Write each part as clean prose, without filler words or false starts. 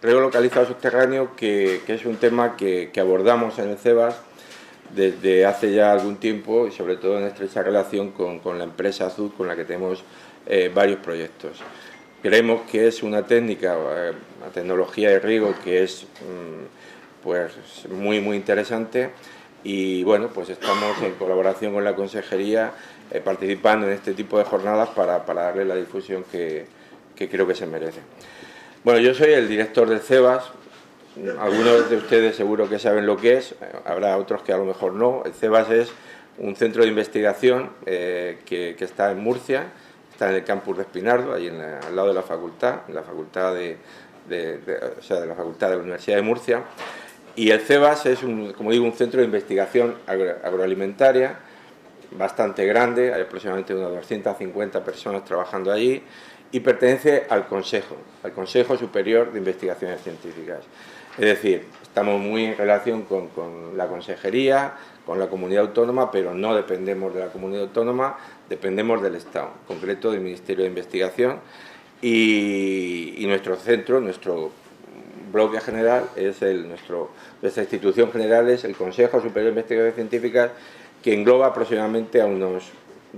riego localizado subterráneo, que es un tema que abordamos en el CEBAS desde hace ya algún tiempo y sobre todo en estrecha relación con la empresa Azud, con la que tenemos varios proyectos. Creemos que es una técnica, una tecnología de riego que es pues muy interesante, y bueno, pues estamos en colaboración con la Consejería participando en este tipo de jornadas para darle la difusión que creo que se merece. Bueno, yo soy el director del CEBAS. Algunos de ustedes seguro que saben lo que es, habrá otros que a lo mejor no. El CEBAS es un centro de investigación que está en Murcia, está en el campus de Espinardo, ahí al lado de la facultad, en la facultad de la Facultad de la Universidad de Murcia. Y el CEBAS es, como digo, un centro de investigación agroalimentaria bastante grande, hay aproximadamente unas 250 personas trabajando allí, y pertenece al Consejo Superior de Investigaciones Científicas. Es decir, estamos muy en relación con la Consejería, con la Comunidad Autónoma, pero no dependemos de la Comunidad Autónoma, dependemos del Estado, en concreto del Ministerio de Investigación, y nuestro centro, nuestro bloque general, nuestra institución general es el Consejo Superior de Investigaciones Científicas, que engloba aproximadamente a unos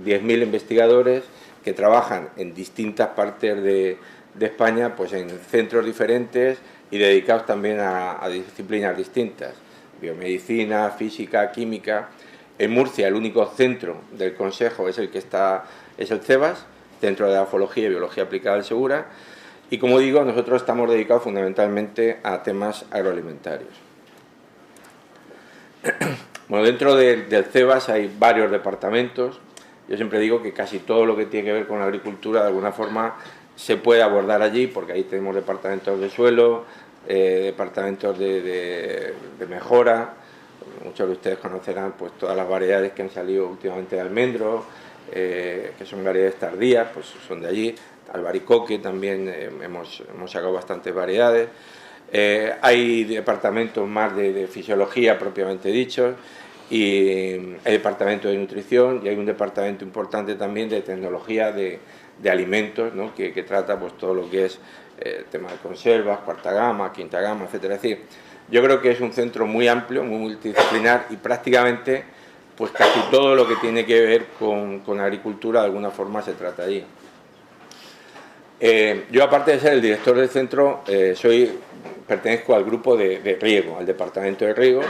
10.000 investigadores que trabajan en distintas partes de España, pues en centros diferentes y dedicados también a disciplinas distintas, biomedicina, física, química. En Murcia el único centro del Consejo es el CEBAS, Centro de Afología y Biología Aplicada del Segura, y como digo, nosotros estamos dedicados fundamentalmente a temas agroalimentarios. Bueno, dentro del CEBAS hay varios departamentos. Yo siempre digo que casi todo lo que tiene que ver con la agricultura de alguna forma se puede abordar allí, porque ahí tenemos departamentos de suelo, departamentos de mejora. Muchos de ustedes conocerán pues todas las variedades que han salido últimamente de almendro, que son variedades tardías, pues son de allí. Albaricoque también hemos sacado bastantes variedades. Hay departamentos más de fisiología propiamente dichos, y hay departamento de nutrición, y hay un departamento importante también de tecnología de alimentos, ¿no? que trata pues todo lo que es tema de conservas, cuarta gama, quinta gama, etcétera. Es decir, yo creo que es un centro muy amplio, muy multidisciplinar, y prácticamente pues casi todo lo que tiene que ver con agricultura de alguna forma se trata allí. Yo, aparte de ser el director del centro, pertenezco al grupo de riego, al departamento de riego,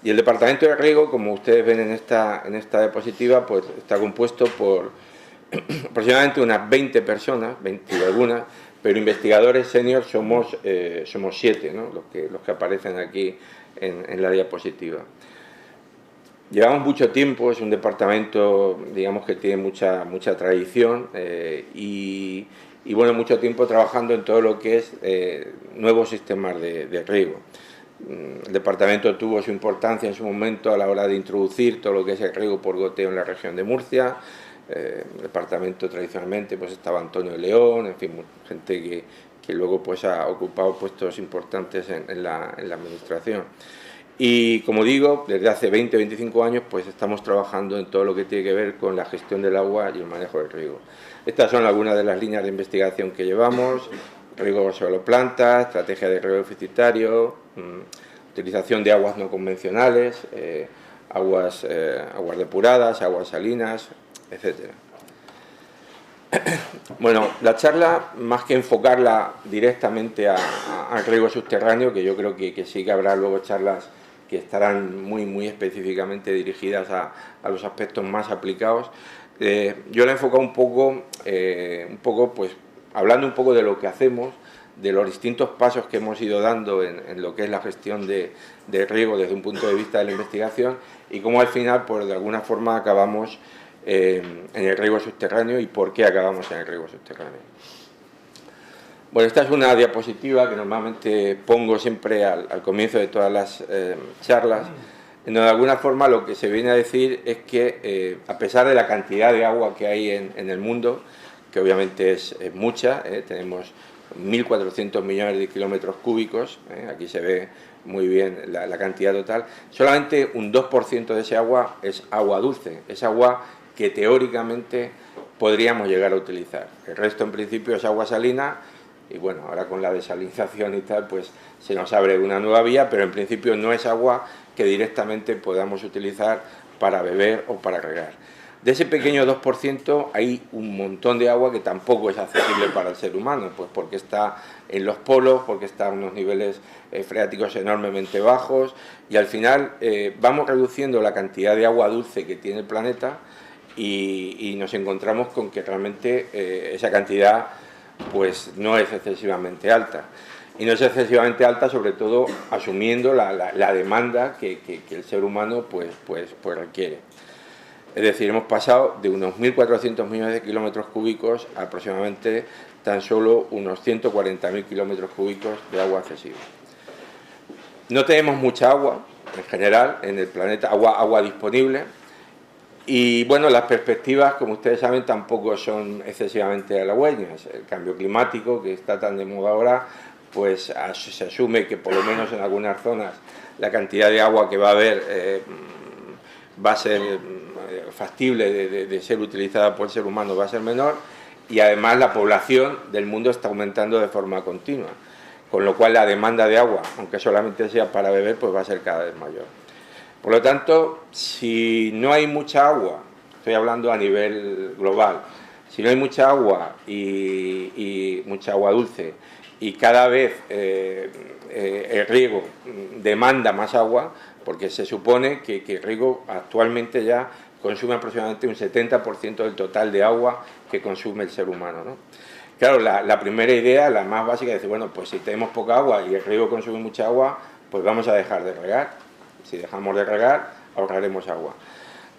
y el departamento de riego, como ustedes ven en esta diapositiva, pues está compuesto por aproximadamente unas 20 personas, 20 y algunas, pero investigadores senior somos 7, ¿no? los que aparecen aquí en la diapositiva. Llevamos mucho tiempo, es un departamento, digamos, que tiene mucha tradición, y bueno, mucho tiempo trabajando en todo lo que es nuevos sistemas de riego. El departamento tuvo su importancia en su momento a la hora de introducir todo lo que es el riego por goteo en la región de Murcia. El departamento tradicionalmente pues estaba Antonio León, en fin, gente que luego pues ha ocupado puestos importantes en la administración. Y como digo, desde hace 20-25 años pues estamos trabajando en todo lo que tiene que ver con la gestión del agua y el manejo del riego. Estas son algunas de las líneas de investigación que llevamos: riego sobre plantas, estrategia de riego deficitario, utilización de aguas no convencionales, aguas depuradas, aguas salinas, etcétera. Bueno, la charla, más que enfocarla directamente al riego subterráneo, que yo creo que sí que habrá luego charlas que estarán muy específicamente dirigidas a los aspectos más aplicados, yo la he enfocado un poco pues hablando un poco de lo que hacemos, de los distintos pasos que hemos ido dando en lo que es la gestión de riego desde un punto de vista de la investigación, y cómo al final pues de alguna forma acabamos en el riego subterráneo y por qué acabamos en el riego subterráneo. Bueno, esta es una diapositiva que normalmente pongo siempre al comienzo de todas las charlas, en donde de alguna forma lo que se viene a decir es que a pesar de la cantidad de agua que hay en el mundo, que obviamente es mucha, tenemos 1.400 millones de kilómetros cúbicos, aquí se ve muy bien la cantidad total, solamente un 2% de ese agua es agua dulce, es agua que teóricamente podríamos llegar a utilizar. El resto en principio es agua salina, y bueno, ahora con la desalinización y tal, pues se nos abre una nueva vía, pero en principio no es agua que directamente podamos utilizar para beber o para regar. De ese pequeño 2% hay un montón de agua que tampoco es accesible para el ser humano, pues porque está en los polos, porque está a unos niveles freáticos enormemente bajos, y al final vamos reduciendo la cantidad de agua dulce que tiene el planeta y nos encontramos con que realmente esa cantidad pues no es excesivamente alta. Y no es excesivamente alta, sobre todo asumiendo la demanda que el ser humano pues requiere. Es decir, hemos pasado de unos 1.400 millones de kilómetros cúbicos a aproximadamente tan solo unos 140.000 kilómetros cúbicos de agua accesible. No tenemos mucha agua, en general, en el planeta, agua disponible. Y bueno, las perspectivas, como ustedes saben, tampoco son excesivamente halagüeñas. El cambio climático, que está tan de moda ahora, pues se asume que por lo menos en algunas zonas la cantidad de agua que va a haber va a ser factible de ser utilizada por el ser humano, va a ser menor, y además la población del mundo está aumentando de forma continua, con lo cual la demanda de agua, aunque solamente sea para beber, pues va a ser cada vez mayor. Por lo tanto, si no hay mucha agua, estoy hablando a nivel global, si no hay mucha agua y mucha agua dulce, y cada vez el riego demanda más agua, porque se supone que el riego actualmente ya consume aproximadamente un 70% del total de agua que consume el ser humano, ¿no? Claro, la primera idea, la más básica, es decir, bueno, pues si tenemos poca agua y el riego consume mucha agua, pues vamos a dejar de regar. Si dejamos de regar, ahorraremos agua.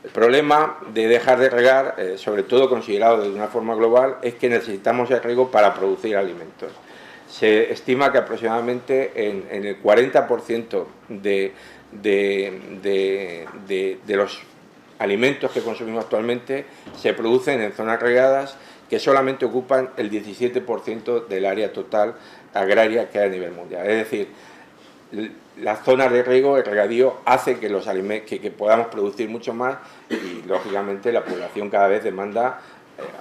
El problema de dejar de regar, sobre todo considerado de una forma global, es que necesitamos el riego para producir alimentos. Se estima que aproximadamente en el 40% de los alimentos que consumimos actualmente se producen en zonas regadas que solamente ocupan el 17% del área total agraria que hay a nivel mundial. Es decir, las zonas de riego, el regadío, hace que los alimentos, que podamos producir mucho más, y lógicamente la población cada vez demanda,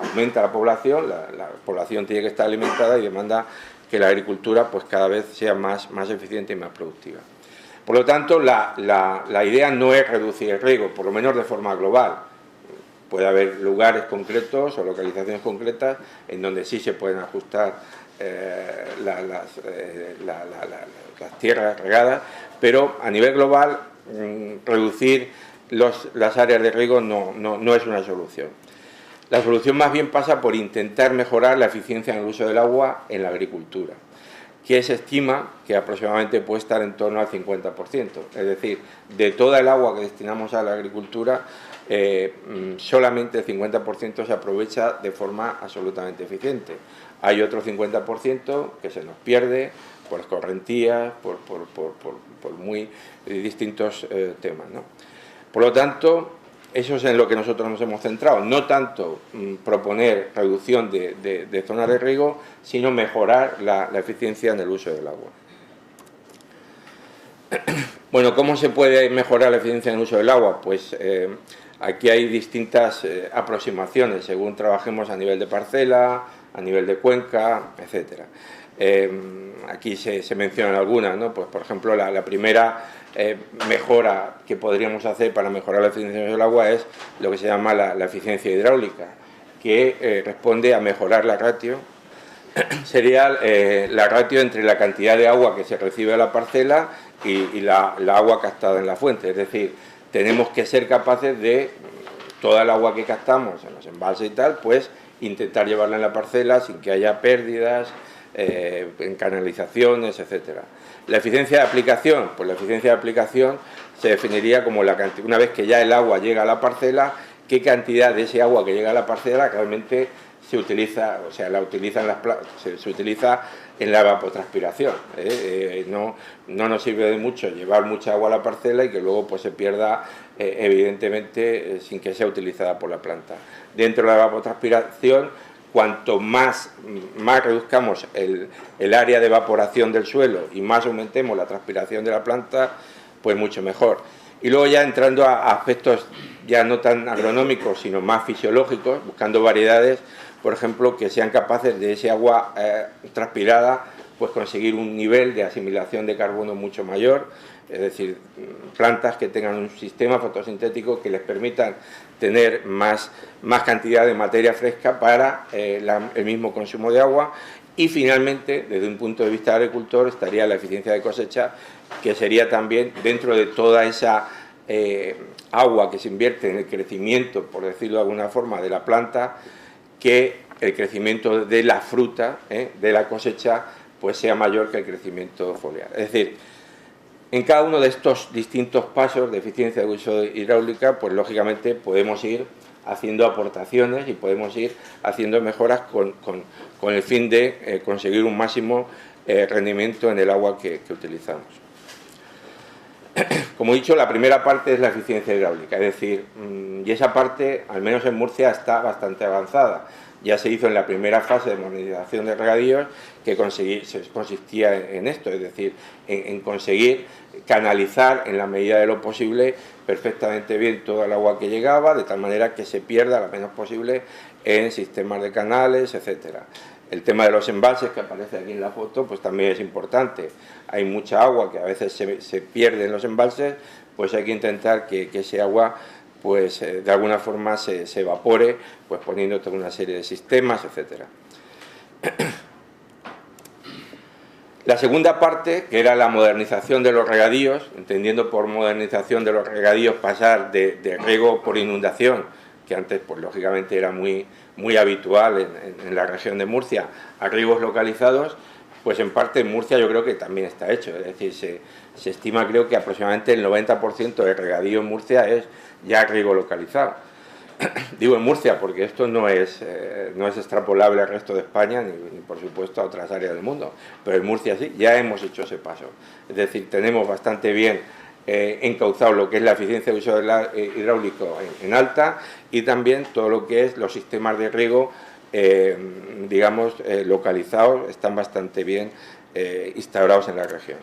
aumenta la población tiene que estar alimentada y demanda que la agricultura pues cada vez sea más eficiente y más productiva. Por lo tanto, la idea no es reducir el riego, por lo menos de forma global. Puede haber lugares concretos o localizaciones concretas en donde sí se pueden ajustar las tierras regadas, pero a nivel global reducir las áreas de riego no es una solución. La solución más bien pasa por intentar mejorar la eficiencia en el uso del agua en la agricultura, que se estima que aproximadamente puede estar en torno al 50%. Es decir, de toda el agua que destinamos a la agricultura, solamente el 50% se aprovecha de forma absolutamente eficiente. Hay otro 50% que se nos pierde por escorrentías, por muy distintos temas, ¿no? Por lo tanto, eso es en lo que nosotros nos hemos centrado, no tanto proponer reducción de zonas de riego, sino mejorar la eficiencia en el uso del agua. Bueno, ¿cómo se puede mejorar la eficiencia en el uso del agua? Pues aquí hay distintas aproximaciones, según trabajemos a nivel de parcela, a nivel de cuenca, etcétera. Aquí se mencionan algunas, ¿no? Pues por ejemplo, la primera mejora que podríamos hacer para mejorar la eficiencia del agua es lo que se llama la eficiencia hidráulica, que responde a mejorar la ratio. Sería la ratio entre la cantidad de agua que se recibe a la parcela y la agua captada en la fuente. Es decir, tenemos que ser capaces de toda el agua que captamos en los embalses y tal, pues intentar llevarla en la parcela sin que haya pérdidas en canalizaciones, etcétera. La eficiencia de aplicación, pues la eficiencia de aplicación se definiría como una vez que ya el agua llega a la parcela, qué cantidad de ese agua que llega a la parcela realmente se utiliza, o sea, se utiliza en la evapotranspiración. No nos sirve de mucho llevar mucha agua a la parcela y que luego pues se pierda evidentemente sin que sea utilizada por la planta. Dentro de la evapotranspiración, cuanto más reduzcamos el área de evaporación del suelo y más aumentemos la transpiración de la planta, pues mucho mejor. Y luego ya entrando a aspectos ya no tan agronómicos, sino más fisiológicos, buscando variedades, por ejemplo, que sean capaces de ese agua transpirada, pues conseguir un nivel de asimilación de carbono mucho mayor, es decir, plantas que tengan un sistema fotosintético que les permitan tener más cantidad de materia fresca para el mismo consumo de agua. Y finalmente, desde un punto de vista de agricultor, estaría la eficiencia de cosecha, que sería también dentro de toda esa agua que se invierte en el crecimiento, por decirlo de alguna forma, de la planta, que el crecimiento de la fruta, de la cosecha, pues sea mayor que el crecimiento foliar. Es decir, en cada uno de estos distintos pasos de eficiencia de uso hidráulica, pues lógicamente podemos ir haciendo aportaciones y podemos ir haciendo mejoras con el fin de conseguir un máximo rendimiento en el agua que utilizamos. Como he dicho, la primera parte es la eficiencia hidráulica, es decir, y esa parte, al menos en Murcia, está bastante avanzada. Ya se hizo en la primera fase de modernización de regadíos, que consistía en esto, es decir, en conseguir canalizar en la medida de lo posible perfectamente bien toda el agua que llegaba, de tal manera que se pierda lo menos posible en sistemas de canales, etcétera. El tema de los embalses, que aparece aquí en la foto, pues también es importante. Hay mucha agua que a veces se pierde en los embalses, pues hay que intentar que ese agua, pues de alguna forma se evapore, pues poniendo toda una serie de sistemas, etcétera. La segunda parte, que era la modernización de los regadíos, entendiendo por modernización de los regadíos pasar de riego por inundación, que antes pues lógicamente era muy habitual en la región de Murcia, a riegos localizados, pues en parte en Murcia yo creo que también está hecho. Es decir, se estima, creo que aproximadamente el 90% de regadío en Murcia es ya riego localizado. Digo en Murcia porque esto no es extrapolable al resto de España ni por supuesto a otras áreas del mundo, pero en Murcia sí, ya hemos hecho ese paso. Es decir, tenemos bastante bien encauzado lo que es la eficiencia de uso hidráulico en alta, y también todo lo que es los sistemas de riego, digamos, localizados, están bastante bien instaurados en la región.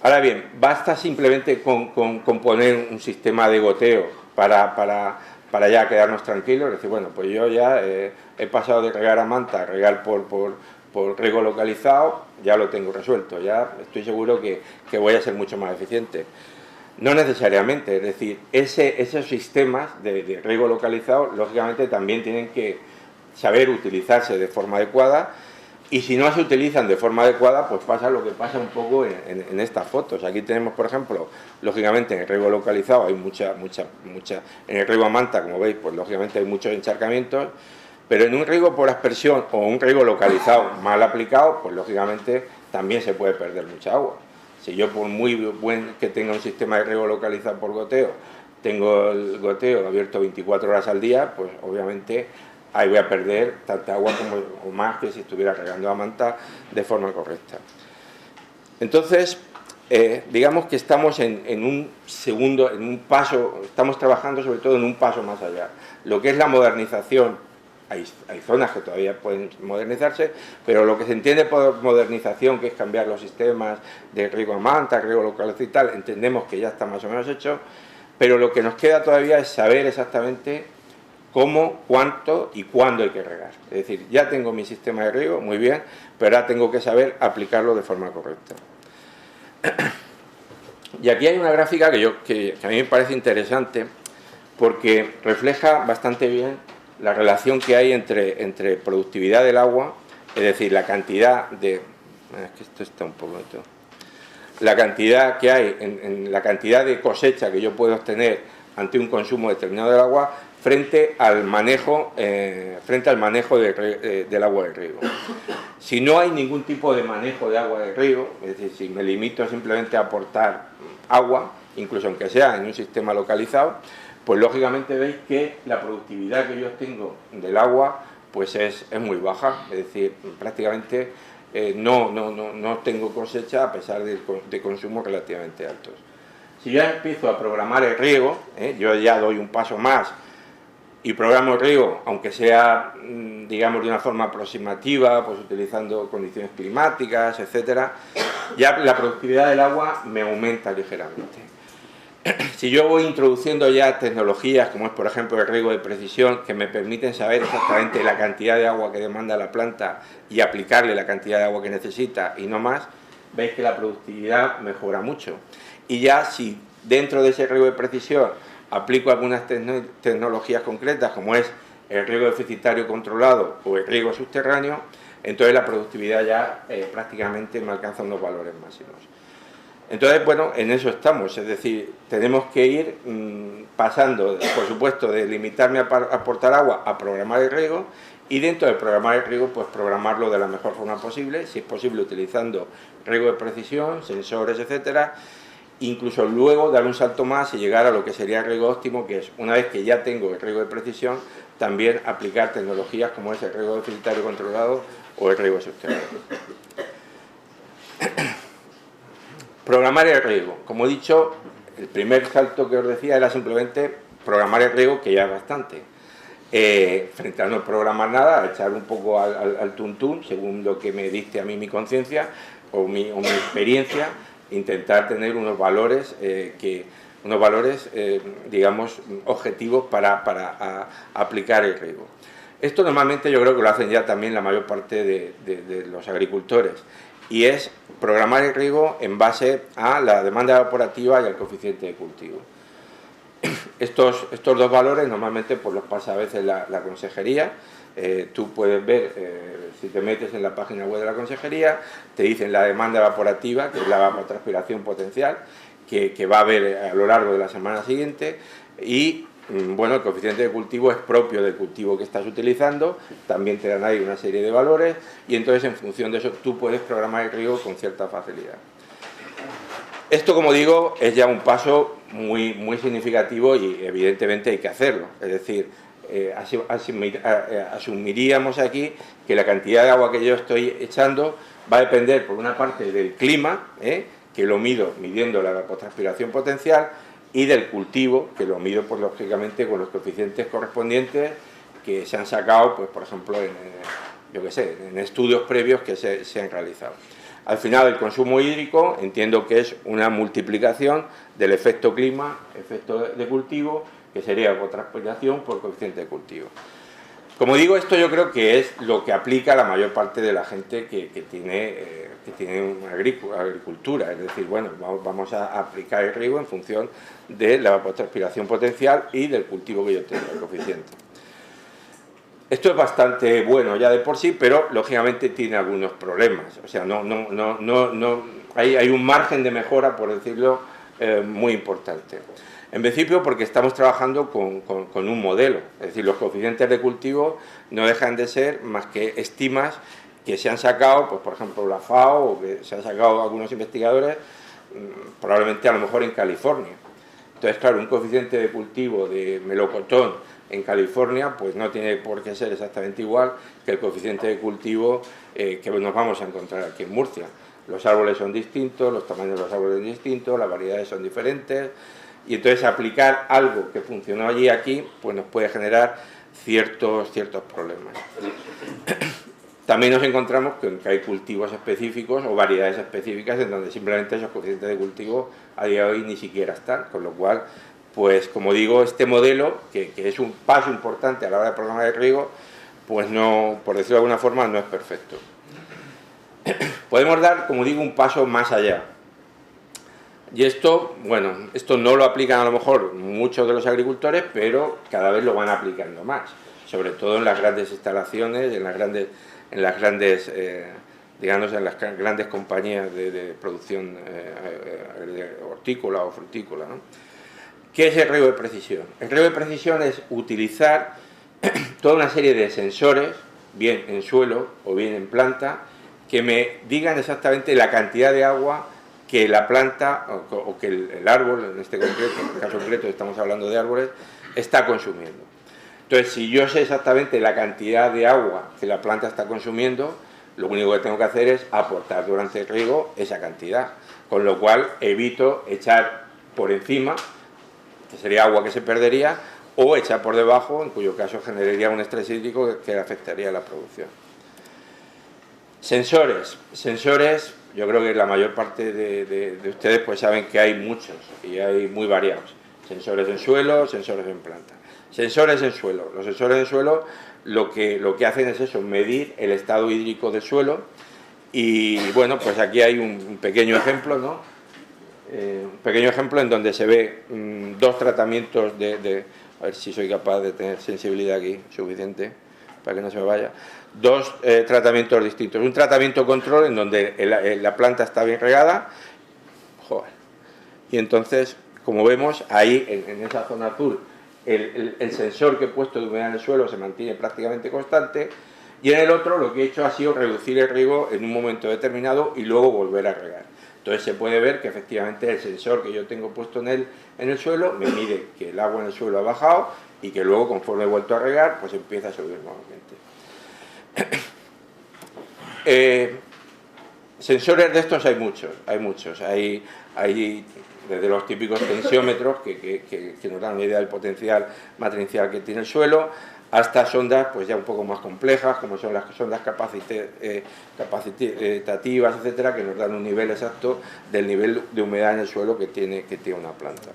Ahora bien, basta simplemente con poner un sistema de goteo para ya quedarnos tranquilos, es decir, bueno, pues yo ya he pasado de regar a manta a regar por riego localizado, ya lo tengo resuelto, ya estoy seguro que voy a ser mucho más eficiente. No necesariamente, es decir, esos sistemas de riego localizado, lógicamente también tienen que saber utilizarse de forma adecuada, y si no se utilizan de forma adecuada, pues pasa lo que pasa un poco en estas fotos. Aquí tenemos, por ejemplo, lógicamente en el riego localizado hay mucha, en el riego a manta, como veis, pues lógicamente hay muchos encharcamientos, pero en un riego por aspersión o un riego localizado mal aplicado, pues lógicamente también se puede perder mucha agua. Si yo, por muy buen que tenga un sistema de riego localizado por goteo, tengo el goteo abierto 24 horas al día, pues obviamente ahí voy a perder tanta agua como o más que si estuviera regando a manta de forma correcta. Entonces, digamos que estamos en un paso, estamos trabajando sobre todo en un paso más allá. Lo que es la modernización, hay zonas que todavía pueden modernizarse, pero lo que se entiende por modernización, que es cambiar los sistemas de riego a manta, riego localizado y tal, entendemos que ya está más o menos hecho, pero lo que nos queda todavía es saber exactamente cómo, cuánto y cuándo hay que regar. Es decir, ya tengo mi sistema de riego, muy bien, pero ahora tengo que saber aplicarlo de forma correcta. Y aquí hay una gráfica que a mí me parece interesante, porque refleja bastante bien la relación que hay entre productividad del agua, es decir, la cantidad de... Es que esto está un poco... La cantidad que hay en la cantidad de cosecha que yo puedo obtener ante un consumo determinado del agua, frente al manejo del agua de riego. Si no hay ningún tipo de manejo de agua de riego, es decir, si me limito simplemente a aportar agua, incluso aunque sea en un sistema localizado, pues lógicamente veis que la productividad que yo obtengo del agua pues es muy baja, es decir, prácticamente no tengo cosecha a pesar de consumos relativamente altos. Si ya empiezo a programar el riego, yo ya doy un paso más y programo el riego, aunque sea, digamos, de una forma aproximativa, pues utilizando condiciones climáticas, etcétera, ya la productividad del agua me aumenta ligeramente. Si yo voy introduciendo ya tecnologías como es por ejemplo el riego de precisión, que me permiten saber exactamente la cantidad de agua que demanda la planta y aplicarle la cantidad de agua que necesita y no más, veis que la productividad mejora mucho. Y ya si dentro de ese riego de precisión aplico algunas tecnologías concretas como es el riego deficitario controlado o el riego subterráneo, entonces la productividad ya prácticamente me alcanza unos valores máximos. Entonces, bueno, en eso estamos, es decir, tenemos que ir pasando, por supuesto, de limitarme a aportar agua a programar el riego, y dentro del programar el riego, pues programarlo de la mejor forma posible, si es posible utilizando riego de precisión, sensores, etcétera, incluso luego dar un salto más y llegar a lo que sería el riego óptimo, que es, una vez que ya tengo el riego de precisión, también aplicar tecnologías como es el riego deficitario controlado o el riego subterráneo. Programar el riego. Como he dicho, el primer salto que os decía era simplemente programar el riego, que ya es bastante. Frente a no programar nada, a echar un poco al tuntún, según lo que me dicte a mí mi conciencia o mi experiencia, intentar tener unos valores digamos, objetivos para aplicar el riego. Esto normalmente yo creo que lo hacen ya también la mayor parte de los agricultores, y es programar el riego en base a la demanda evaporativa y al coeficiente de cultivo. Estos dos valores normalmente pues los pasa a veces la consejería. Tú puedes ver, si te metes en la página web de la consejería, te dicen la demanda evaporativa, que es la evapotranspiración potencial, que va a haber a lo largo de la semana siguiente, y bueno, el coeficiente de cultivo es propio del cultivo que estás utilizando, también te dan ahí una serie de valores, y entonces en función de eso tú puedes programar el riego con cierta facilidad. Esto, como digo, es ya un paso muy significativo y evidentemente hay que hacerlo. Es decir, asumiríamos aquí que la cantidad de agua que yo estoy echando va a depender, por una parte, del clima, que lo mido midiendo la evapotranspiración potencial, y del cultivo, que lo mido, pues, lógicamente, con los coeficientes correspondientes que se han sacado, pues, por ejemplo, en estudios previos que se han realizado. Al final, el consumo hídrico entiendo que es una multiplicación del efecto clima, efecto de cultivo, que sería evapotranspiración por coeficiente de cultivo. Como digo, esto yo creo que es lo que aplica la mayor parte de la gente que tiene una agricultura, es decir, bueno, vamos a aplicar el riego en función de la evapotranspiración potencial y del cultivo que yo tengo, el coeficiente. Esto es bastante bueno ya de por sí, pero lógicamente tiene algunos problemas. O sea, hay un margen de mejora, por decirlo, muy importante. En principio porque estamos trabajando con un modelo, es decir, los coeficientes de cultivo no dejan de ser más que estimas que se han sacado, pues por ejemplo la FAO, o que se han sacado algunos investigadores, probablemente a lo mejor en California. Entonces, claro, un coeficiente de cultivo de melocotón en California, pues no tiene por qué ser exactamente igual que el coeficiente de cultivo que nos vamos a encontrar aquí en Murcia. Los árboles son distintos, los tamaños de los árboles son distintos, las variedades son diferentes, y entonces aplicar algo que funcionó allí aquí, pues nos puede generar ciertos problemas. También nos encontramos que hay cultivos específicos o variedades específicas en donde simplemente esos coeficientes de cultivo a día de hoy ni siquiera están, con lo cual, pues como digo, este modelo, que es un paso importante a la hora de programar el riego, pues no, por decirlo de alguna forma, no es perfecto. Podemos dar, como digo, un paso más allá. Y esto, bueno, esto no lo aplican a lo mejor muchos de los agricultores, pero cada vez lo van aplicando más, sobre todo en las grandes instalaciones, en las grandes compañías de producción hortícola o frutícola, ¿no? ¿Qué es el riego de precisión? El riego de precisión es utilizar toda una serie de sensores, bien en suelo o bien en planta, que me digan exactamente la cantidad de agua que la planta o que el árbol, en este caso concreto estamos hablando de árboles, está consumiendo. Entonces, si yo sé exactamente la cantidad de agua que la planta está consumiendo, lo único que tengo que hacer es aportar durante el riego esa cantidad, con lo cual evito echar por encima, que sería agua que se perdería, o echar por debajo, en cuyo caso generaría un estrés hídrico que afectaría a la producción. Sensores yo creo que la mayor parte de ustedes pues saben que hay muchos y hay muy variados. Sensores en suelo, sensores en planta. Sensores en suelo. Los sensores en suelo lo que hacen es eso, medir el estado hídrico del suelo. Y bueno, pues aquí hay un pequeño ejemplo, ¿no? Un pequeño ejemplo en donde se ve dos tratamientos a ver si soy capaz de tener sensibilidad aquí suficiente para que no se me vaya. Dos tratamientos distintos. Un tratamiento control en donde la planta está bien regada. Joder. Y entonces, como vemos, ahí en esa zona azul, el sensor que he puesto de humedad en el suelo se mantiene prácticamente constante. Y en el otro lo que he hecho ha sido reducir el riego en un momento determinado y luego volver a regar. Entonces se puede ver que efectivamente el sensor que yo tengo puesto en el suelo me mide que el agua en el suelo ha bajado y que luego conforme he vuelto a regar pues empieza a subir nuevamente. Sensores de estos hay muchos. Hay desde los típicos tensiómetros que nos dan una idea del potencial matricial que tiene el suelo, hasta sondas pues ya un poco más complejas, como son las sondas capacitativas, etcétera, que nos dan un nivel exacto del nivel de humedad en el suelo que tiene una planta.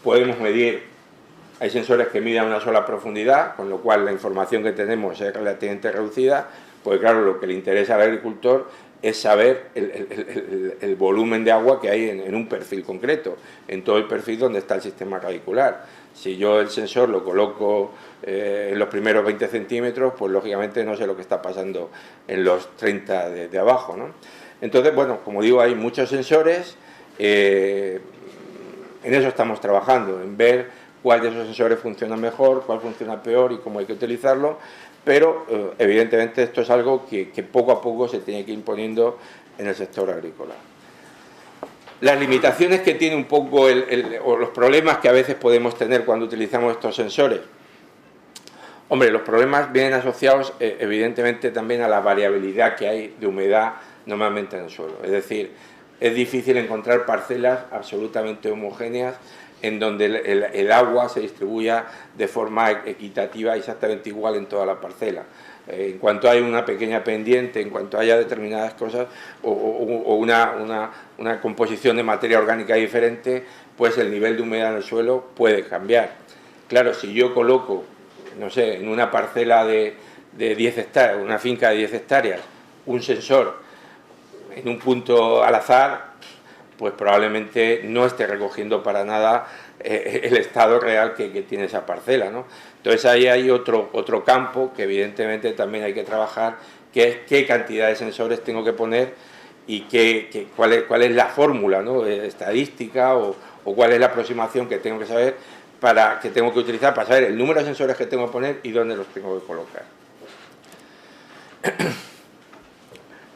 Podemos medir, hay sensores que miden una sola profundidad, con lo cual la información que tenemos es relativamente reducida, porque claro, lo que le interesa al agricultor es saber el volumen de agua que hay en un perfil concreto, en todo el perfil donde está el sistema radicular. Si yo el sensor lo coloco en los primeros 20 centímetros, pues lógicamente no sé lo que está pasando en los 30 de abajo, ¿no? Entonces, bueno, como digo, hay muchos sensores, en eso estamos trabajando, en ver cuál de esos sensores funciona mejor, cuál funciona peor y cómo hay que utilizarlo, pero evidentemente esto es algo que poco a poco se tiene que ir imponiendo en el sector agrícola. Las limitaciones que tiene un poco o los problemas que a veces podemos tener cuando utilizamos estos sensores. Hombre, los problemas vienen asociados evidentemente también a la variabilidad que hay de humedad normalmente en el suelo. Es decir, es difícil encontrar parcelas absolutamente homogéneas en donde el agua se distribuya de forma equitativa exactamente igual en toda la parcela. En cuanto hay una pequeña pendiente, en cuanto haya determinadas cosas o una composición de materia orgánica diferente, pues el nivel de humedad en el suelo puede cambiar. Claro, si yo coloco, no sé, en una parcela de 10 hectáreas, una finca de 10 hectáreas, un sensor en un punto al azar, pues probablemente no esté recogiendo para nada el estado real que tiene esa parcela, ¿no? Entonces ahí hay otro campo que evidentemente también hay que trabajar, que es qué cantidad de sensores tengo que poner y cuál es la fórmula, ¿no? Estadística o cuál es la aproximación que tengo que utilizar para saber el número de sensores que tengo que poner y dónde los tengo que colocar.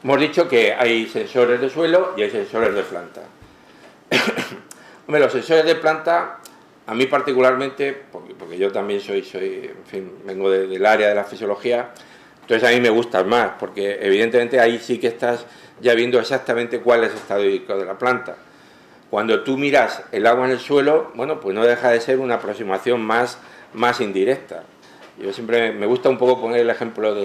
Hemos dicho que hay sensores de suelo y hay sensores de planta. Hombre, los sensores de planta, a mí particularmente, porque yo también vengo del área de la fisiología, entonces a mí me gustan más, porque evidentemente ahí sí que estás ya viendo exactamente cuál es el estado hídrico de la planta. Cuando tú miras el agua en el suelo, bueno, pues no deja de ser una aproximación más indirecta. Yo siempre me gusta un poco poner el ejemplo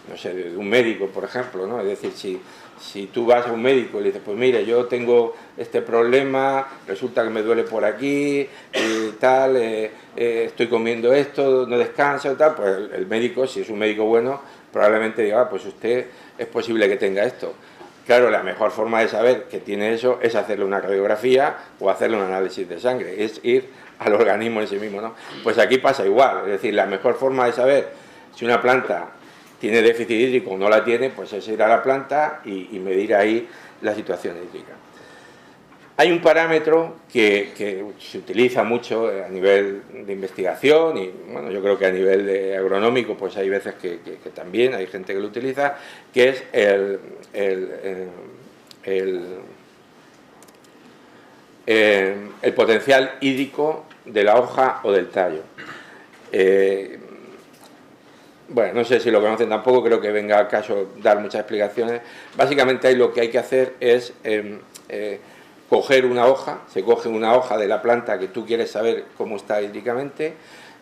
no sé, de un médico, por ejemplo, ¿no? Es decir, si tú vas a un médico y le dices, pues mire, yo tengo este problema, resulta que me duele por aquí, tal, estoy comiendo esto, no descanso, tal, pues el médico, si es un médico bueno, probablemente diga, pues usted es posible que tenga esto. Claro, la mejor forma de saber que tiene eso es hacerle una radiografía o hacerle un análisis de sangre, es ir al organismo en sí mismo, ¿no? Pues aquí pasa igual, es decir, la mejor forma de saber si una planta tiene déficit hídrico o no la tiene, pues es ir a la planta y medir ahí la situación hídrica. Hay un parámetro que se utiliza mucho a nivel de investigación y bueno, yo creo que a nivel agronómico pues hay veces que también hay gente que lo utiliza, que es el potencial hídrico de la hoja o del tallo. Bueno, no sé si lo conocen tampoco, creo que venga al caso dar muchas explicaciones. Básicamente ahí lo que hay que hacer es coger una hoja, se coge una hoja de la planta que tú quieres saber cómo está hídricamente,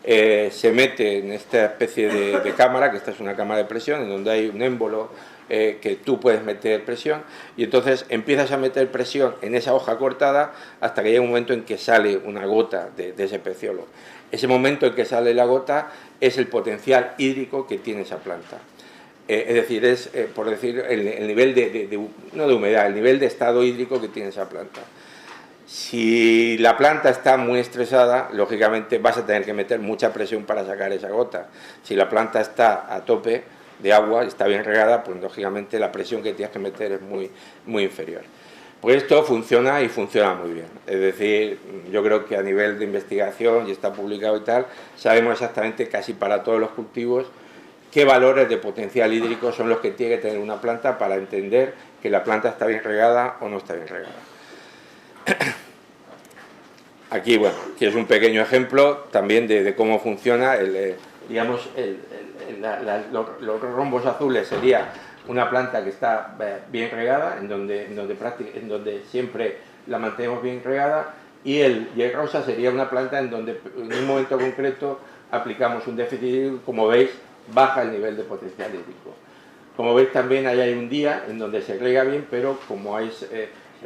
se mete en esta especie de cámara, que esta es una cámara de presión, en donde hay un émbolo que tú puedes meter presión, y entonces empiezas a meter presión en esa hoja cortada hasta que llega un momento en que sale una gota de ese peciolo. Ese momento en que sale la gota es el potencial hídrico que tiene esa planta. Es decir, es, por decir, el nivel no de humedad, el nivel de estado hídrico que tiene esa planta. Si la planta está muy estresada, lógicamente vas a tener que meter mucha presión para sacar esa gota. Si la planta está a tope de agua y está bien regada, pues lógicamente la presión que tienes que meter es muy inferior. Pues esto funciona y funciona muy bien. Es decir, yo creo que a nivel de investigación, y está publicado y tal, sabemos exactamente casi para todos los cultivos qué valores de potencial hídrico son los que tiene que tener una planta para entender que la planta está bien regada o no está bien regada. Aquí, bueno, aquí es un pequeño ejemplo también de cómo funciona los rombos azules. Sería una planta que está bien regada, en donde siempre la mantenemos bien regada, y el rosa sería una planta en donde en un momento concreto aplicamos un déficit hídrico. Como veis, baja el nivel de potencial hídrico. Como veis, también ahí hay un día en donde se riega bien, pero como es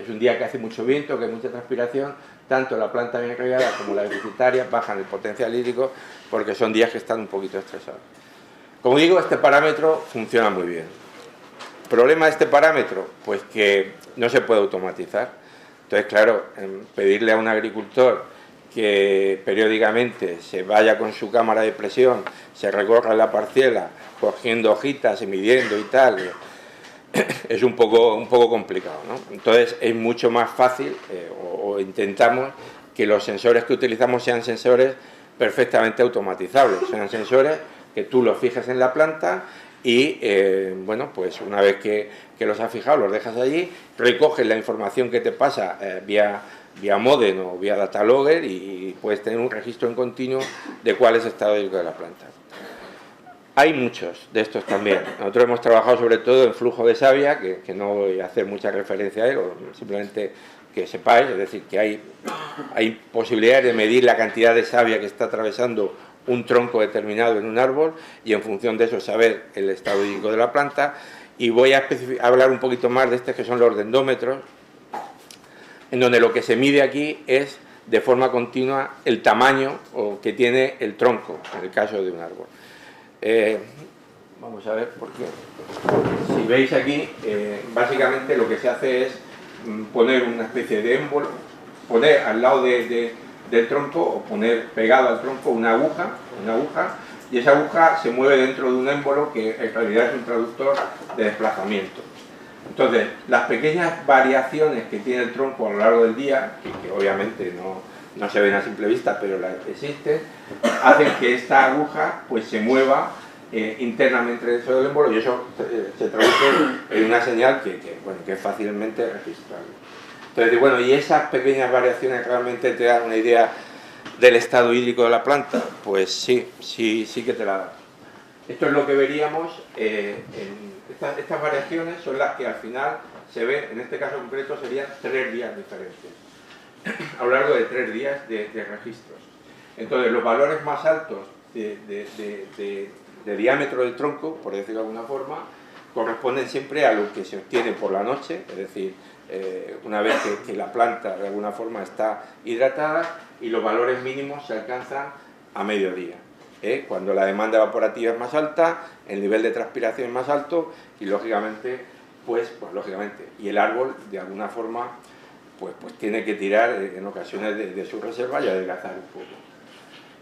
un día que hace mucho viento, que hay mucha transpiración, tanto la planta bien regada como la deficitaria bajan el potencial hídrico, porque son días que están un poquito estresados. Como digo, este parámetro funciona muy bien. ¿Problema de este parámetro? Pues que no se puede automatizar. Entonces, claro, pedirle a un agricultor que periódicamente se vaya con su cámara de presión, se recorra la parcela cogiendo hojitas y midiendo y tal, es un poco complicado, ¿no? Entonces es mucho más fácil, o intentamos que los sensores que utilizamos sean sensores perfectamente automatizables, sean sensores que tú los fijes en la planta y, bueno, pues una vez que los has fijado, los dejas allí, recoges la información que te pasa vía modem o vía data logger, y puedes tener un registro en continuo de cuál es el estado hídrico de la planta. Hay muchos de estos también. Nosotros hemos trabajado sobre todo en flujo de savia, que no voy a hacer mucha referencia a él, simplemente que sepáis, es decir, que hay posibilidades de medir la cantidad de savia que está atravesando un tronco determinado en un árbol, y en función de eso saber el estado hídrico de la planta. Y voy a hablar un poquito más de este, que son los dendrómetros, en donde lo que se mide aquí es de forma continua el tamaño que tiene el tronco, en el caso de un árbol. Vamos a ver por qué. Si veis aquí, básicamente lo que se hace es poner una especie de émbolo, poner al lado del tronco, o poner pegado al tronco una aguja, y esa aguja se mueve dentro de un émbolo que en realidad es un traductor de desplazamiento. Entonces, las pequeñas variaciones que tiene el tronco a lo largo del día, que obviamente no se ven a simple vista, pero existen, hacen que esta aguja pues se mueva internamente dentro del émbolo, y eso se traduce en una señal que es fácilmente registrable. Entonces, bueno, ¿y esas pequeñas variaciones realmente te dan una idea del estado hídrico de la planta? Pues sí que te la dan. Esto es lo que veríamos estas variaciones son las que al final se ven, en este caso concreto serían 3 días diferentes, a lo largo de 3 días de registros. Entonces, los valores más altos de diámetro del tronco, por decirlo de alguna forma, corresponden siempre a lo que se obtiene por la noche, es decir, una vez que la planta de alguna forma está hidratada, y los valores mínimos se alcanzan a mediodía. Cuando la demanda evaporativa es más alta, el nivel de transpiración es más alto, y lógicamente, y el árbol de alguna forma pues tiene que tirar en ocasiones de su reserva y adelgazar un poco.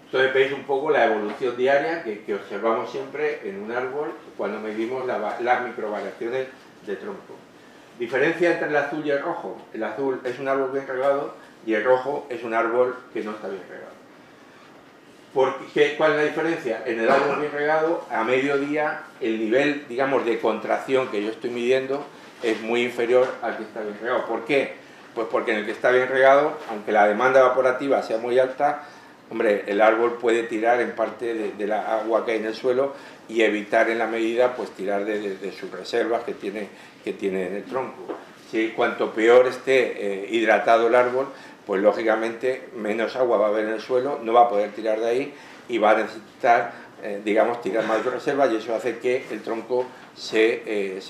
Entonces veis un poco la evolución diaria que observamos siempre en un árbol cuando medimos las microvariaciones de tronco. Diferencia entre el azul y el rojo: el azul es un árbol bien regado y el rojo es un árbol que no está bien regado. ¿Cuál es la diferencia? En el árbol bien regado, a mediodía, el nivel, digamos, de contracción que yo estoy midiendo es muy inferior al que está bien regado. ¿Por qué? Pues porque en el que está bien regado, aunque la demanda evaporativa sea muy alta, hombre, el árbol puede tirar en parte de la agua que hay en el suelo, y evitar en la medida pues tirar de sus reservas que tiene en el tronco. Si cuanto peor esté hidratado el árbol, pues lógicamente menos agua va a haber en el suelo, no va a poder tirar de ahí, y va a necesitar digamos, tirar más de reserva, y eso hace que el tronco se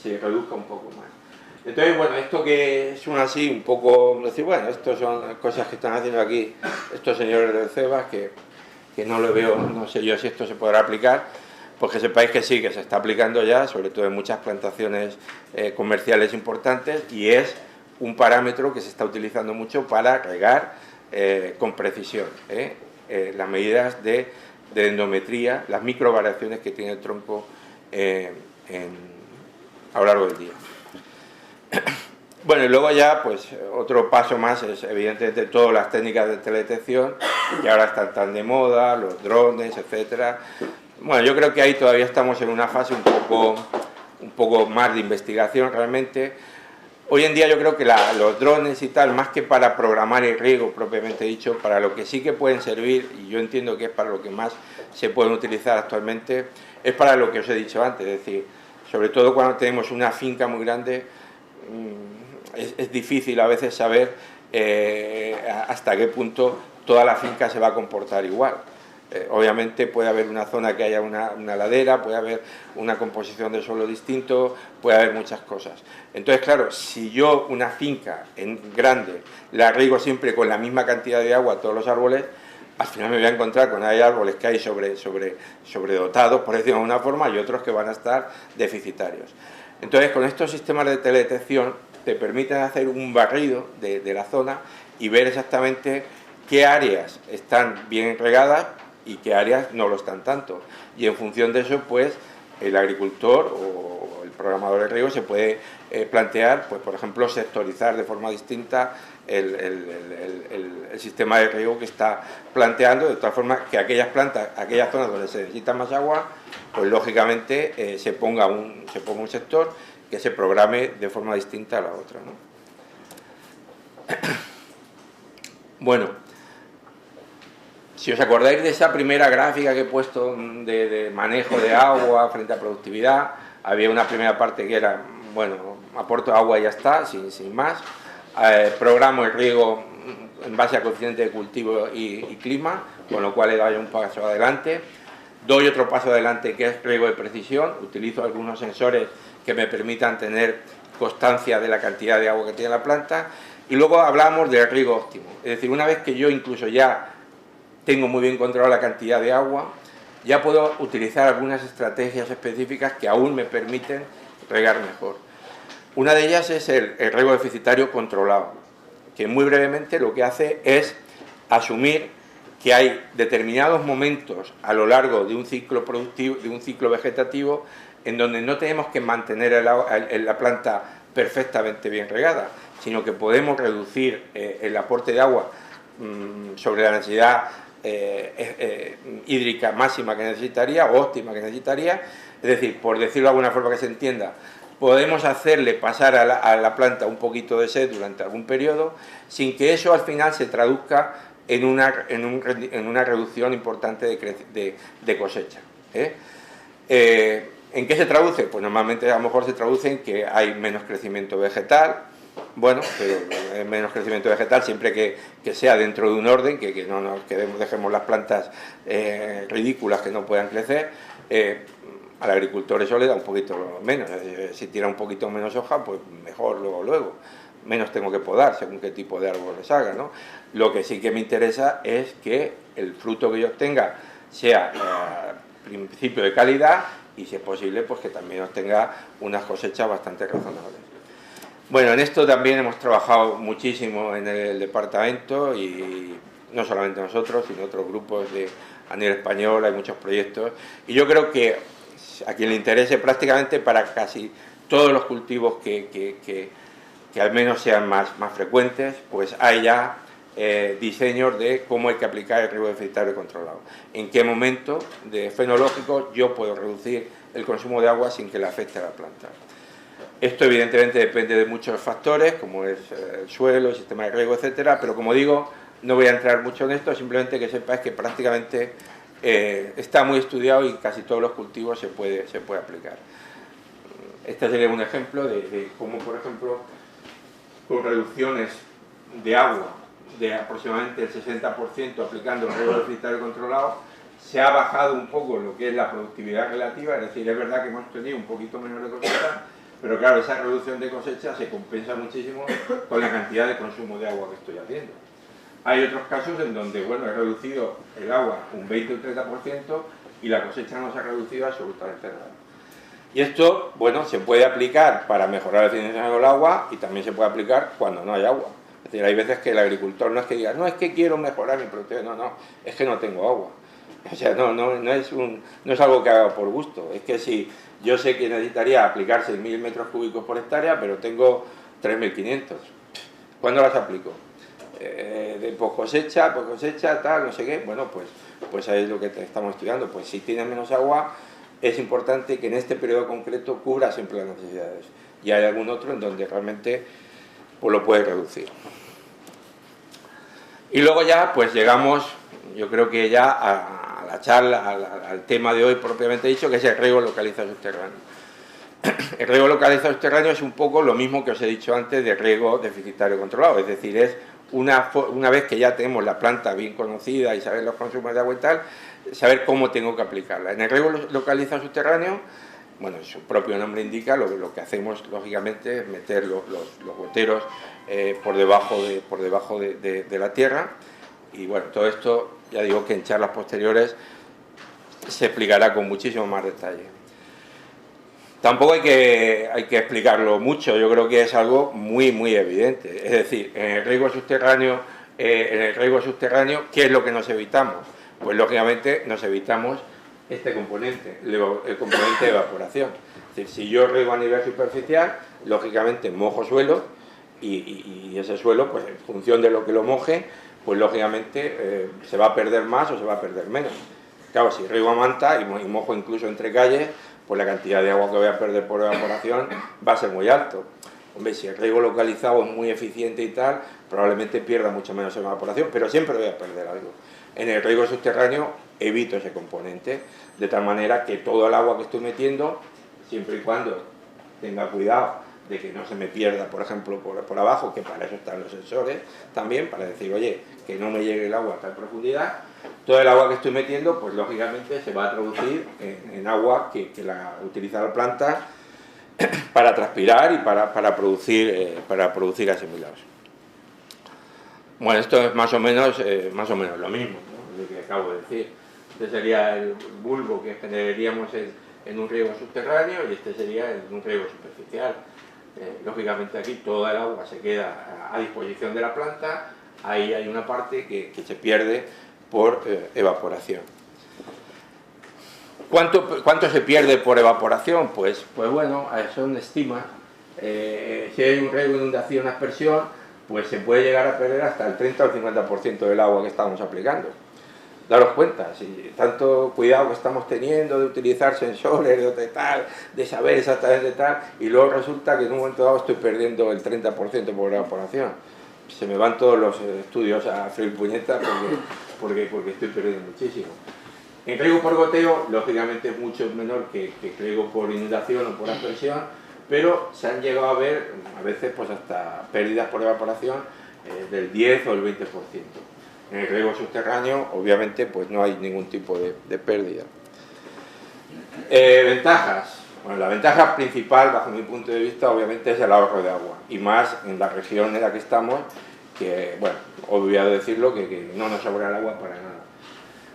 reduzca un poco más. Entonces, bueno, esto que suena así un poco, decir, bueno, esto son cosas que están haciendo aquí estos señores del CEBAS, que no lo veo, no sé yo si esto se podrá aplicar, pues que sepáis que sí, que se está aplicando ya, sobre todo en muchas plantaciones comerciales importantes, y es un parámetro que se está utilizando mucho para regar con precisión las medidas de endometría, las microvariaciones que tiene el tronco a lo largo del día. Bueno, y luego ya, pues, otro paso más es, evidentemente, todas las técnicas de teledetección, que ahora están tan de moda, los drones, etcétera. Bueno, yo creo que ahí todavía estamos en una fase un poco más de investigación, realmente. Hoy en día yo creo que los drones y tal, más que para programar el riego propiamente dicho, para lo que sí que pueden servir, y yo entiendo que es para lo que más se pueden utilizar actualmente, es para lo que os he dicho antes, es decir, sobre todo cuando tenemos una finca muy grande, es difícil a veces saber hasta qué punto toda la finca se va a comportar igual. Obviamente puede haber una zona que haya una ladera, puede haber una composición de suelo distinto, puede haber muchas cosas. Entonces, claro, si yo una finca grande la riego siempre con la misma cantidad de agua a todos los árboles, al final me voy a encontrar con hay árboles que hay sobredotados, por decirlo de alguna forma, y otros que van a estar deficitarios. Entonces, con estos sistemas de teledetección te permiten hacer un barrido de la zona y ver exactamente qué áreas están bien regadas y qué áreas no lo están tanto. Y en función de eso, pues, el agricultor o el programador de riego se puede plantear, pues, por ejemplo, sectorizar de forma distinta el sistema de riego que está planteando, de tal forma que aquellas zonas donde se necesita más agua, pues lógicamente se ponga un sector que se programe de forma distinta a la otra, ¿no? Bueno, si os acordáis de esa primera gráfica que he puesto de manejo de agua frente a productividad, había una primera parte que era, bueno, aporto agua y ya está, sin más. Programo el riego en base a coeficiente de cultivo y clima, con lo cual he dado un paso adelante. Doy otro paso adelante, que es riego de precisión. Utilizo algunos sensores que me permitan tener constancia de la cantidad de agua que tiene la planta. Y luego hablamos del riego óptimo. Es decir, una vez que yo incluso ya tengo muy bien controlada la cantidad de agua, ya puedo utilizar algunas estrategias específicas que aún me permiten regar mejor. Una de ellas es el riego deficitario controlado, que muy brevemente lo que hace es asumir que hay determinados momentos a lo largo de un ciclo productivo, de un ciclo vegetativo, en donde no tenemos que mantener la planta perfectamente bien regada, sino que podemos reducir el aporte de agua sobre la necesidad hídrica máxima que necesitaría, o óptima que necesitaría. Es decir, por decirlo de alguna forma que se entienda, podemos hacerle pasar a la planta un poquito de sed durante algún periodo, sin que eso al final se traduzca en una reducción importante de cosecha. ¿En qué se traduce? Pues normalmente a lo mejor se traduce en que hay menos crecimiento vegetal. Bueno, pero menos crecimiento vegetal siempre que sea dentro de un orden, que no nos dejemos las plantas ridículas que no puedan crecer. Al agricultor eso le da un poquito menos. Si tira un poquito menos hoja, pues mejor luego. Menos tengo que podar según qué tipo de árbol les haga, ¿no? Lo que sí que me interesa es que el fruto que yo obtenga sea principio de calidad y, si es posible, pues que también obtenga unas cosechas bastante razonables. Bueno, en esto también hemos trabajado muchísimo en el departamento, y no solamente nosotros, sino otros grupos a nivel español. Hay muchos proyectos, y yo creo que a quien le interese, prácticamente para casi todos los cultivos que al menos sean más frecuentes, pues hay ya diseños de cómo hay que aplicar el riego deficitario controlado. En qué momento fenológico yo puedo reducir el consumo de agua sin que le afecte a la planta. Esto evidentemente depende de muchos factores, como es el suelo, el sistema de riego, etcétera, pero como digo, no voy a entrar mucho en esto, simplemente que sepáis que prácticamente está muy estudiado y en casi todos los cultivos se puede aplicar. Este sería un ejemplo de cómo, por ejemplo, con reducciones de agua de aproximadamente el 60% aplicando el riego deficitario controlado, se ha bajado un poco lo que es la productividad relativa, es decir, es verdad que hemos tenido un poquito menos de cosecha, pero claro, esa reducción de cosecha se compensa muchísimo con la cantidad de consumo de agua que estoy haciendo. Hay otros casos en donde, bueno, he reducido el agua un 20 o 30% y la cosecha no se ha reducido absolutamente nada. Y esto, bueno, se puede aplicar para mejorar la eficiencia del agua y también se puede aplicar cuando no hay agua. Es decir, hay veces que el agricultor no es que diga, no, es que quiero mejorar mi productividad, no, es que no tengo agua. O sea, no es algo que haga por gusto, es que si yo sé que necesitaría aplicar 6.000 metros cúbicos por hectárea, pero tengo 3.500, ¿cuándo las aplico? De post cosecha, tal, no sé qué, bueno, pues ahí es lo que estamos estudiando, pues si tienes menos agua, es importante que en este periodo concreto cubra siempre las necesidades, y hay algún otro en donde realmente pues lo puedes reducir. Y luego ya, pues llegamos, yo creo que ya a la charla, al tema de hoy propiamente dicho, que es el riego localizado subterráneo. El riego localizado subterráneo es un poco lo mismo que os he dicho antes de riego deficitario controlado, es decir, es una vez que ya tenemos la planta bien conocida y saber los consumos de agua y tal, saber cómo tengo que aplicarla. En el riego localizado subterráneo, bueno, su propio nombre indica, lo que hacemos lógicamente es meter los goteros por debajo de la tierra, y bueno, todo esto ya digo que en charlas posteriores se explicará con muchísimo más detalle. Tampoco hay que explicarlo mucho, yo creo que es algo muy evidente. Es decir, en el riego subterráneo, ¿qué es lo que nos evitamos? Pues lógicamente nos evitamos este componente, el componente de evaporación. Es decir, si yo riego a nivel superficial, lógicamente mojo suelo, y ese suelo, pues en función de lo que lo moje, pues lógicamente se va a perder más o se va a perder menos. Claro, si riego a manta y mojo incluso entre calles, pues la cantidad de agua que voy a perder por evaporación va a ser muy alto. Hombre, si el riego localizado es muy eficiente y tal, probablemente pierda mucho menos evaporación, pero siempre voy a perder algo. En el riego subterráneo evito ese componente, de tal manera que todo el agua que estoy metiendo, siempre y cuando tenga cuidado de que no se me pierda, por ejemplo, por abajo, que para eso están los sensores también, para decir, oye, que no me llegue el agua a tal profundidad, todo el agua que estoy metiendo, pues lógicamente se va a traducir en agua que la utiliza la planta para transpirar y para producir asimilados. Bueno, esto es más o menos lo mismo, ¿no? Lo que acabo de decir. Este sería el bulbo que generaríamos en un riego subterráneo y este sería en un riego superficial. Lógicamente aquí toda el agua se queda a disposición de la planta, ahí hay una parte que se pierde por evaporación. ¿Cuánto se pierde por evaporación? Pues bueno, son estimas. Si hay un riego, inundación, aspersión, pues se puede llegar a perder hasta el 30 o el 50% del agua que estamos aplicando. Daros cuenta, si tanto cuidado que estamos teniendo de utilizar sensores, de tal, de saber exactamente tal, y luego resulta que en un momento dado estoy perdiendo el 30% por evaporación. Se me van todos los estudios a freír puñetas porque estoy perdiendo muchísimo. En riego por goteo, lógicamente es mucho menor que riego por inundación o por aspersión, pero se han llegado a ver a veces pues hasta pérdidas por evaporación del 10 o el 20%. En el riego subterráneo, obviamente, pues no hay ningún tipo de pérdida. Ventajas. Bueno, la ventaja principal, bajo mi punto de vista, obviamente es el ahorro de agua, y más en la región en la que estamos, que, bueno, olvidado decirlo, que no nos sobra el agua para nada.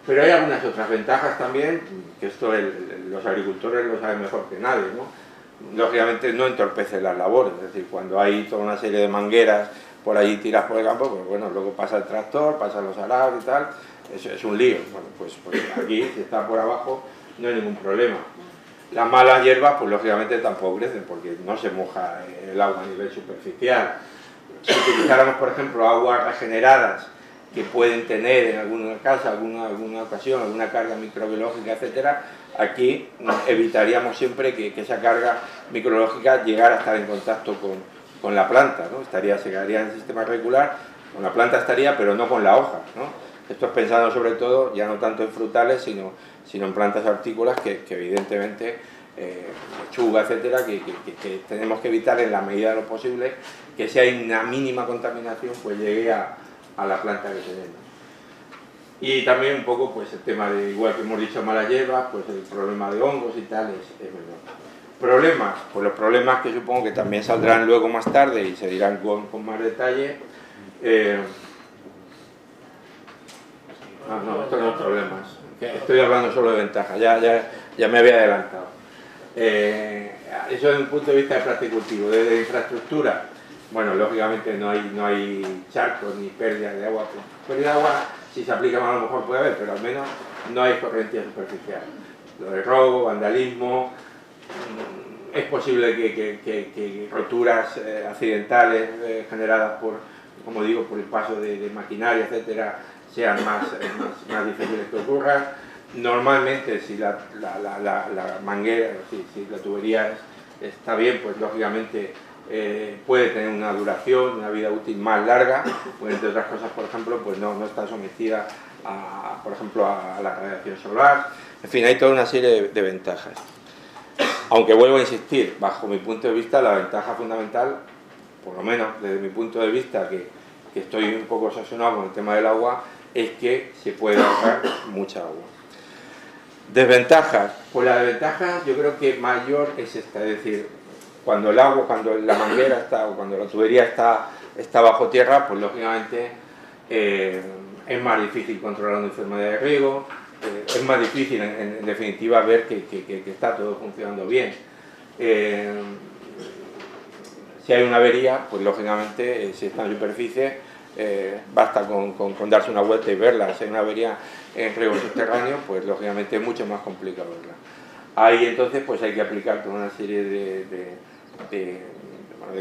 Pero hay algunas otras ventajas también, que esto los agricultores lo saben mejor que nadie, ¿no? Lógicamente no entorpece las labores, es decir, cuando hay toda una serie de mangueras por allí tiras por el campo, pues bueno, luego pasa el tractor, pasan los arados y tal, eso es un lío. Bueno, pues aquí, si está por abajo, no hay ningún problema. Las malas hierbas, pues lógicamente tampoco crecen, porque no se moja el agua a nivel superficial. Si utilizáramos, por ejemplo, aguas regeneradas, que pueden tener en alguna casa, alguna ocasión, alguna carga microbiológica, etcétera, aquí evitaríamos siempre que esa carga microbiológica llegara a estar en contacto con la planta, ¿no? Se quedaría en el sistema regular, con la planta estaría, pero no con la hoja, ¿no? Esto es pensando sobre todo, ya no tanto en frutales, sino en plantas hortícolas que evidentemente, lechuga, etcétera, que tenemos que evitar en la medida de lo posible que si hay una mínima contaminación, pues llegue a la planta que tenemos. Y también un poco pues el tema de, igual que hemos dicho, malas hierbas, pues el problema de hongos y tal es menor. Problemas, pues los problemas que supongo que también saldrán luego más tarde y se dirán con más detalle. No, estos no son problemas. Estoy hablando solo de ventajas, ya me había adelantado. Eso desde un punto de vista de plasticultivo. Desde infraestructura, bueno, lógicamente no hay charcos ni pérdidas de agua. Pérdida de agua, si se aplica más a lo mejor puede haber, pero al menos no hay corriente superficial. Lo de robo, vandalismo, es posible que roturas accidentales generadas por, como digo, por el paso de maquinaria, etcétera, sean más difíciles que ocurran. Normalmente, si la manguera, si la tubería está bien, pues lógicamente puede tener una duración, una vida útil más larga, pues entre otras cosas, por ejemplo, pues no está sometida por ejemplo, a la radiación solar. En fin, hay toda una serie de ventajas. Aunque vuelvo a insistir, bajo mi punto de vista, la ventaja fundamental, por lo menos desde mi punto de vista, que estoy un poco obsesionado con el tema del agua, es que se puede ahorrar mucha agua. Desventajas, pues la desventaja yo creo que mayor es esta, es decir, cuando el agua, cuando la manguera está o cuando la tubería está bajo tierra, pues lógicamente es más difícil controlar una enfermedad de riego, es más difícil en definitiva ver que está todo funcionando bien. Si hay una avería, pues lógicamente si está en superficie basta con darse una vuelta y verla. Si hay una avería en riego subterráneo, pues lógicamente es mucho más complicado verla. Ahí entonces pues hay que aplicar toda una serie de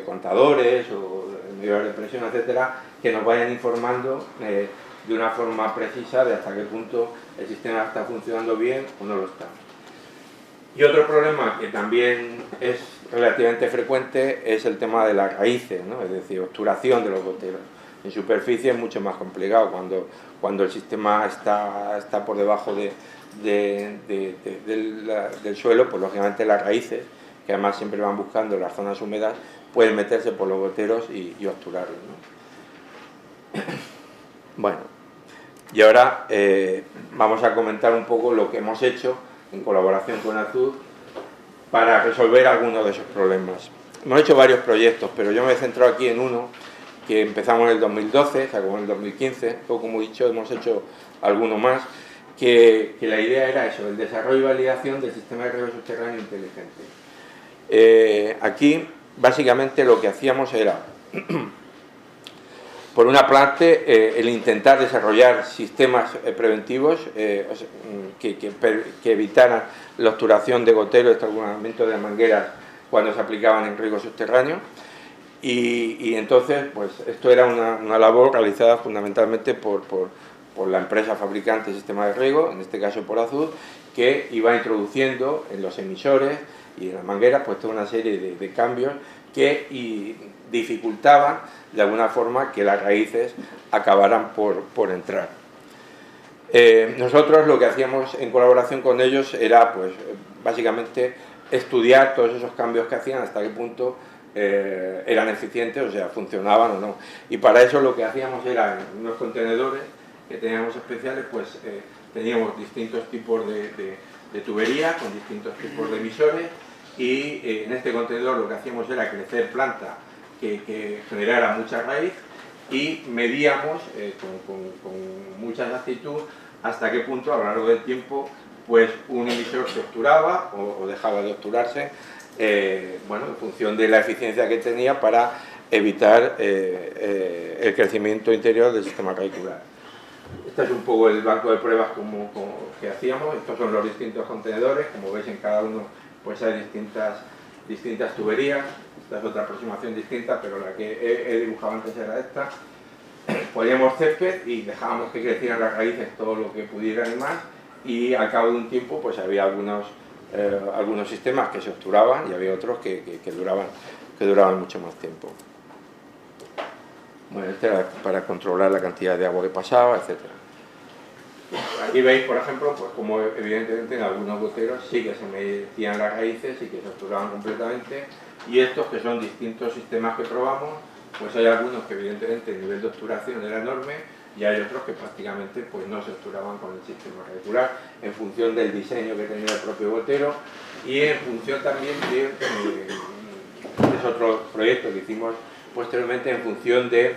contadores o de medidores de presión, etcétera, que nos vayan informando de una forma precisa de hasta qué punto el sistema está funcionando bien o no lo está. Y otro problema que también es relativamente frecuente es el tema de las raíces, ¿no? Es decir, obturación de los goteros. En superficie es mucho más complicado cuando el sistema está por debajo del suelo, pues lógicamente las raíces, que además siempre van buscando las zonas húmedas, pueden meterse por los goteros y obturarlos, ¿no? Bueno, y ahora vamos a comentar un poco lo que hemos hecho en colaboración con AZUD para resolver algunos de esos problemas. Hemos hecho varios proyectos, pero yo me he centrado aquí en uno que empezamos en el 2012, se acabó en el 2015, o como he dicho, hemos hecho algunos más, que la idea era eso, el desarrollo y validación del sistema de riego subterráneo inteligente. Aquí, básicamente, lo que hacíamos era, por una parte, el intentar desarrollar sistemas preventivos que evitaran la obturación de goteros, estrangulamiento de mangueras cuando se aplicaban en riego subterráneo. Y entonces, pues esto era una labor realizada fundamentalmente por la empresa fabricante de sistemas de riego, en este caso por AZUD, que iba introduciendo en los emisores y en las mangueras pues toda una serie de cambios que dificultaban de alguna forma que las raíces acabaran por entrar. Nosotros lo que hacíamos en colaboración con ellos era pues básicamente estudiar todos esos cambios que hacían, hasta qué punto eran eficientes, o sea, funcionaban o no. Y para eso lo que hacíamos era, en unos contenedores que teníamos especiales, pues teníamos distintos tipos de tuberías con distintos tipos de emisores y en este contenedor lo que hacíamos era crecer planta que generara mucha raíz y medíamos con mucha exactitud hasta qué punto a lo largo del tiempo pues un emisor se obturaba o dejaba de obturarse, bueno, en función de la eficiencia que tenía para evitar el crecimiento interior del sistema radicular. Este es un poco el banco de pruebas que hacíamos. Estos son los distintos contenedores, como veis en cada uno pues hay distintas tuberías. Esta es otra aproximación distinta, pero la que he dibujado antes era esta. Poníamos césped y dejábamos que crecieran las raíces todo lo que pudieran y más, y al cabo de un tiempo pues había algunos sistemas que se obturaban y había otros que duraban mucho más tiempo. Bueno, este era para controlar la cantidad de agua que pasaba, etc. Aquí veis, por ejemplo, pues como evidentemente en algunos goteros sí que se metían las raíces y que se obturaban completamente, y estos que son distintos sistemas que probamos, pues hay algunos que evidentemente el nivel de obturación era enorme y hay otros que prácticamente pues, no se obturaban con el sistema radicular en función del diseño que tenía el propio gotero y en función también de es otro proyecto que hicimos posteriormente en función de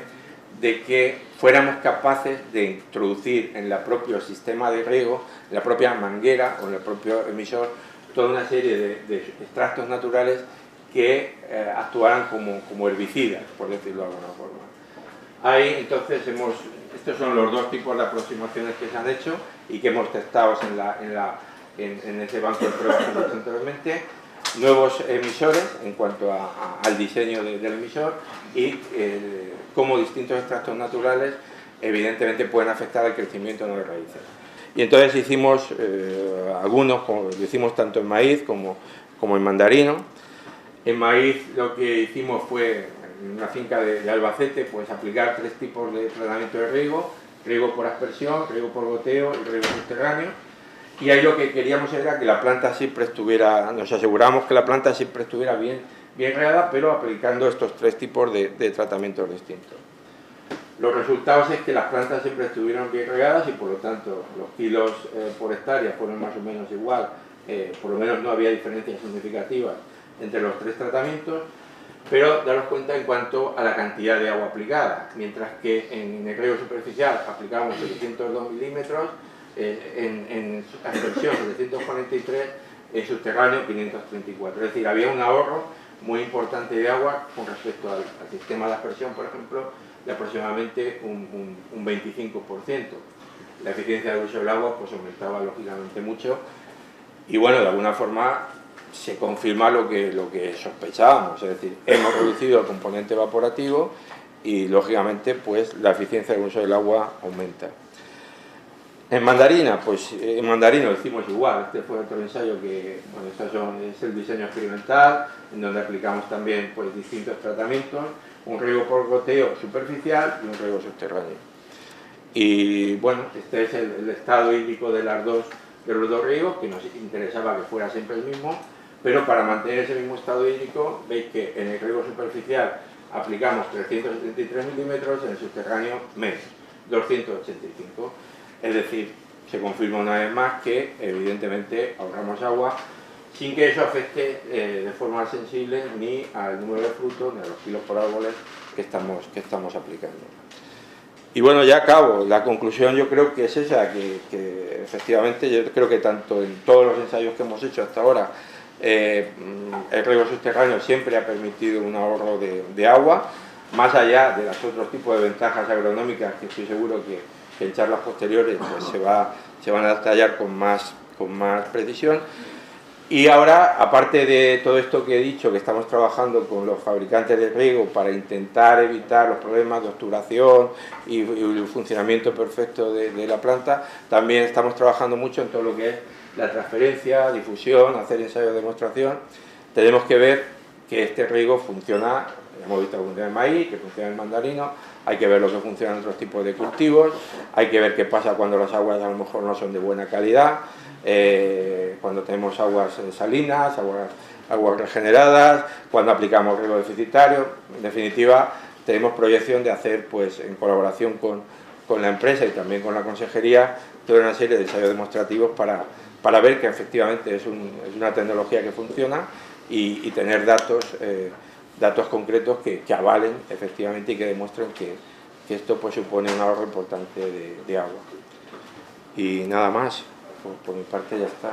que fuéramos capaces de introducir en el propio sistema de riego, en la propia manguera o en el propio emisor, toda una serie de extractos naturales que actuaran como herbicidas, por decirlo de alguna forma. Ahí entonces estos son los dos tipos de aproximaciones que se han hecho y que hemos testado en ese banco de pruebas que hemos hecho anteriormente. Nuevos emisores en cuanto al diseño del emisor y cómo distintos extractos naturales evidentemente pueden afectar al crecimiento de las raíces. Y entonces hicimos algunos, como lo hicimos tanto en maíz como en mandarino. En maíz lo que hicimos fue, en una finca de Albacete, pues aplicar 3 tipos de tratamiento de riego: riego por aspersión, riego por goteo y riego subterráneo. Y ahí lo que queríamos era que la planta siempre estuviera, nos aseguramos que la planta siempre estuviera bien regada, pero aplicando estos 3 tipos de tratamientos distintos. Los resultados es que las plantas siempre estuvieron bien regadas y por lo tanto los kilos por hectárea fueron más o menos igual, por lo menos no había diferencias significativas entre los 3 tratamientos, pero daros cuenta en cuanto a la cantidad de agua aplicada, mientras que en el riego superficial aplicábamos 702 milímetros, en aspersión 743, en subterráneo 534, es decir, había un ahorro muy importante de agua con respecto al sistema de aspersión, por ejemplo, de aproximadamente un 25%. La eficiencia de uso del agua pues aumentaba lógicamente mucho y bueno, de alguna forma se confirma lo que sospechábamos, es decir, hemos reducido el componente evaporativo y lógicamente pues la eficiencia de uso del agua aumenta. En mandarina, pues en mandarino lo hicimos igual. Este fue otro ensayo que, bueno, es el diseño experimental, en donde aplicamos también pues, distintos tratamientos, un riego por goteo superficial y un riego subterráneo. Y bueno, este es el estado hídrico de los dos riegos, que nos interesaba que fuera siempre el mismo, pero para mantener ese mismo estado hídrico, veis que en el riego superficial aplicamos 373 milímetros, en el subterráneo menos, 285. Es decir, se confirma una vez más que evidentemente ahorramos agua sin que eso afecte de forma sensible ni al número de frutos ni a los kilos por árboles que estamos aplicando. Y bueno, ya acabo. La conclusión yo creo que es esa, que efectivamente yo creo que tanto en todos los ensayos que hemos hecho hasta ahora el riego subterráneo siempre ha permitido un ahorro de agua, más allá de los otros tipos de ventajas agronómicas que estoy seguro que en charlas posteriores pues, se van a detallar con más precisión. Y ahora, aparte de todo esto que he dicho, que estamos trabajando con los fabricantes de riego para intentar evitar los problemas de obturación y el funcionamiento perfecto de la planta, también estamos trabajando mucho en todo lo que es la transferencia, difusión, hacer ensayos de demostración. Tenemos que ver que este riego funciona, hemos visto que funciona en maíz, que funciona en mandarino, hay que ver lo que funciona en otros tipos de cultivos, hay que ver qué pasa cuando las aguas a lo mejor no son de buena calidad, cuando tenemos aguas salinas, aguas regeneradas, cuando aplicamos riego deficitario. En definitiva, tenemos proyección de hacer, pues, en colaboración con la empresa y también con la consejería, toda una serie de ensayos demostrativos para ver que efectivamente es una tecnología que funciona y tener datos concretos que avalen efectivamente y que demuestren que esto pues, supone un ahorro importante de agua. Y nada más, por mi parte ya está.